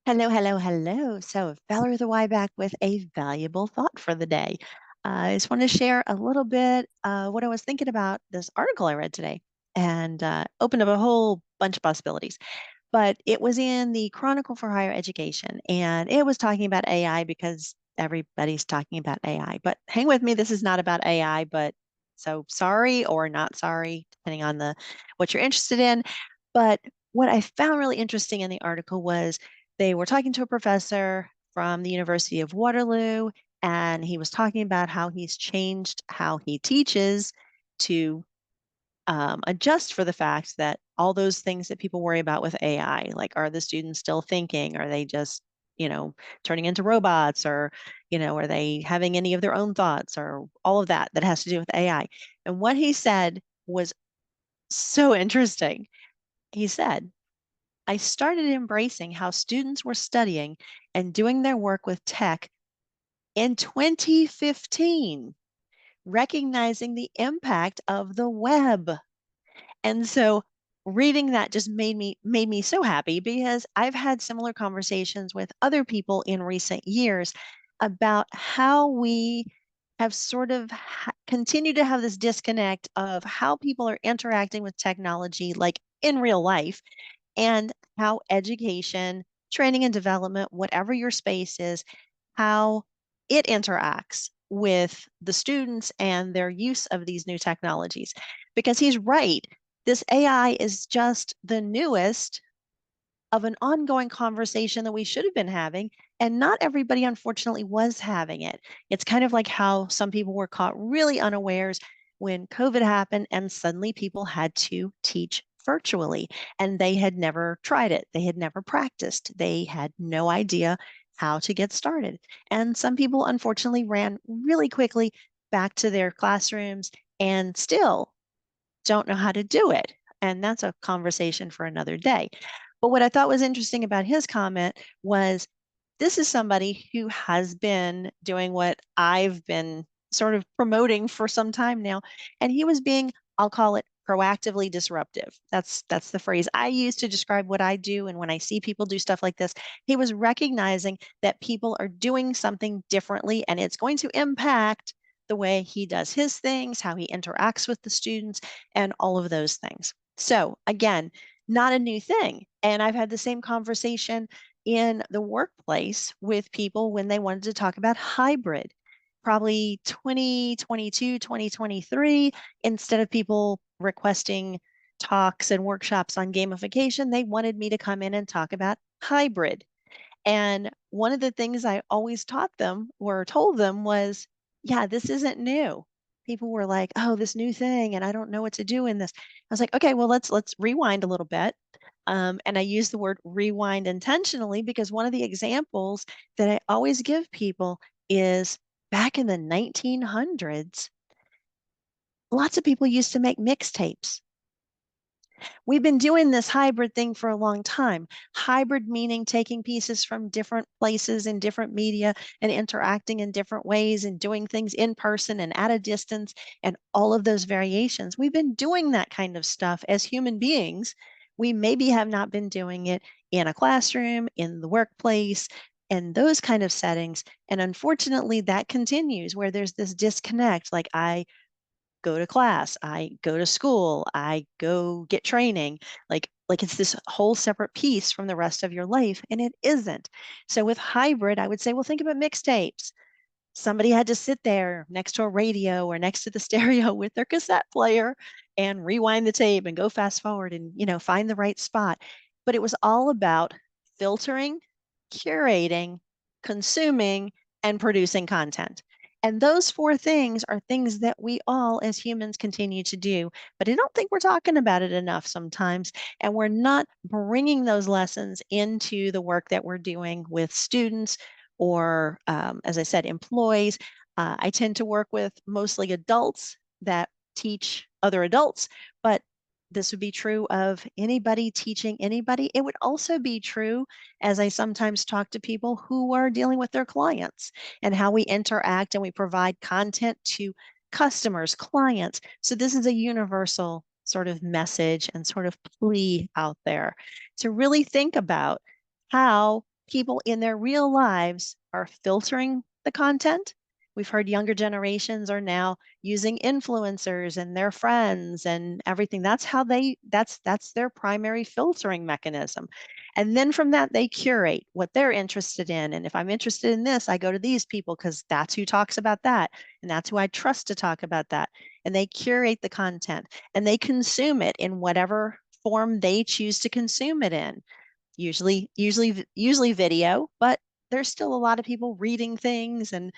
Hello, hello, hello. So, Valerie the Y back with a valuable thought for the day. I just want to share a little bit what I was thinking about this article I read today and opened up a whole bunch of possibilities. But it was in the Chronicle for Higher Education and it was talking about AI because everybody's talking about AI. But hang with me, this is not about AI, but so sorry or not sorry, depending on the what you're interested in. But what I found really interesting in the article was they were talking to a professor from the University of Waterloo, and he was talking about how he's changed how he teaches to adjust for the fact that all those things that people worry about with AI, like are the students still thinking? Are they just, turning into robots or, are they having any of their own thoughts or all of that that has to do with AI? And what he said was so interesting. He said, I started embracing how students were studying and doing their work with tech in 2015, recognizing the impact of the web. And so reading that just made me so happy because I've had similar conversations with other people in recent years about how we have sort of continued to have this disconnect of how people are interacting with technology like in real life and how education, training and development, whatever your space is, how it interacts with the students and their use of these new technologies. Because he's right, this AI is just the newest of an ongoing conversation that we should have been having. And not everybody, unfortunately, was having it. It's kind of like how some people were caught really unawares when COVID happened and suddenly people had to teach virtually and they had never tried it. They had never practiced. They had no idea how to get started. And some people, unfortunately, ran really quickly back to their classrooms and still don't know how to do it. And that's a conversation for another day. But what I thought was interesting about his comment was this is somebody who has been doing what I've been sort of promoting for some time now. And he was being, I'll call it proactively disruptive. That's the phrase I use to describe what I do. And when I see people do stuff like this, he was recognizing that people are doing something differently and it's going to impact the way he does his things, how he interacts with the students, and all of those things. So, again, not a new thing. And I've had the same conversation in the workplace with people when they wanted to talk about hybrid. Probably 2022, 2023, instead of people requesting talks and workshops on gamification, they wanted me to come in and talk about hybrid. And one of the things I always taught them or told them was, yeah, this isn't new. People were like, oh, this new thing, and I don't know what to do in this. I was like, okay, well, let's rewind a little bit. And I use the word rewind intentionally because one of the examples that I always give people is back in the 1900s, lots of people used to make mixtapes. We've been doing this hybrid thing for a long time. Hybrid meaning taking pieces from different places and different media and interacting in different ways and doing things in person and at a distance and all of those variations. We've been doing that kind of stuff as human beings. We maybe have not been doing it in a classroom, in the workplace, and those kind of settings. And unfortunately, that continues where there's this disconnect. Like I go to class, I go to school, I go get training. Like it's this whole separate piece from the rest of your life, and it isn't. So with hybrid, I would say, well, think about mixtapes. Somebody had to sit there next to a radio or next to the stereo with their cassette player and rewind the tape and go fast forward and, find the right spot. But it was all about filtering, curating, consuming, and producing content. And those four things are things that we all as humans continue to do. But I don't think we're talking about it enough sometimes. And we're not bringing those lessons into the work that we're doing with students or, as I said, employees. I tend to work with mostly adults that teach other adults, but this would be true of anybody teaching anybody. It would also be true as I sometimes talk to people who are dealing with their clients and how we interact and we provide content to customers, clients. So this is a universal sort of message and sort of plea out there to really think about how people in their real lives are filtering the content. We've heard younger generations are now using influencers and their friends and everything. That's their primary filtering mechanism. And then from that, they curate what they're interested in. And if I'm interested in this, I go to these people because that's who talks about that. And that's who I trust to talk about that. And they curate the content and they consume it in whatever form they choose to consume it in. Usually video, but there's still a lot of people reading things and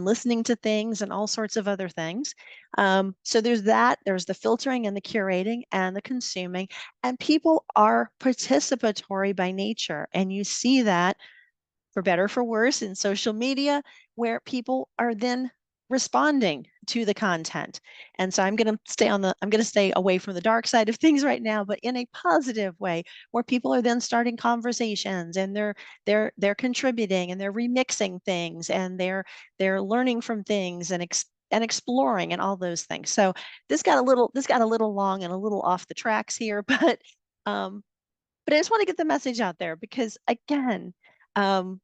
listening to things and all sorts of other things. So there's that. There's the filtering and the curating and the consuming, and people are participatory by nature, and you see that for better or for worse in social media, where people are then responding to the content. And so I'm going to stay away from the dark side of things right now, but in a positive way, where people are then starting conversations and they're contributing and they're remixing things and they're learning from things and exploring and all those things. So this got a little long and a little off the tracks here, um, but I just want to get the message out there because again, um,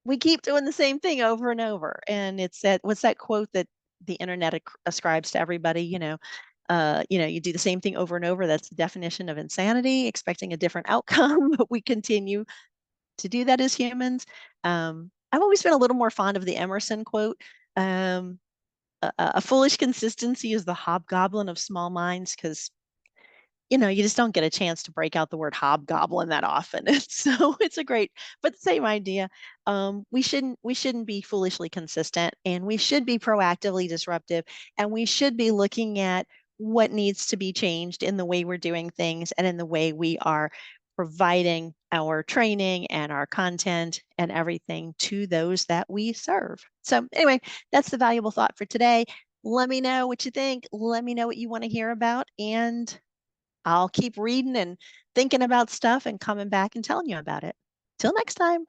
we keep doing the same thing over and over. And it's that what's that quote that the internet ascribes to everybody, you do the same thing over and over. That's the definition of insanity, expecting a different outcome, but we continue to do that as humans. I've always been a little more fond of the Emerson quote. Um, a foolish consistency is the hobgoblin of small minds because you just don't get a chance to break out the word hobgoblin that often. So it's a great, but same idea. We shouldn't be foolishly consistent, and we should be proactively disruptive, and we should be looking at what needs to be changed in the way we're doing things and in the way we are providing our training and our content and everything to those that we serve. So anyway, that's the valuable thought for today. Let me know what you think. Let me know what you want to hear about, and I'll keep reading and thinking about stuff and coming back and telling you about it. Till next time.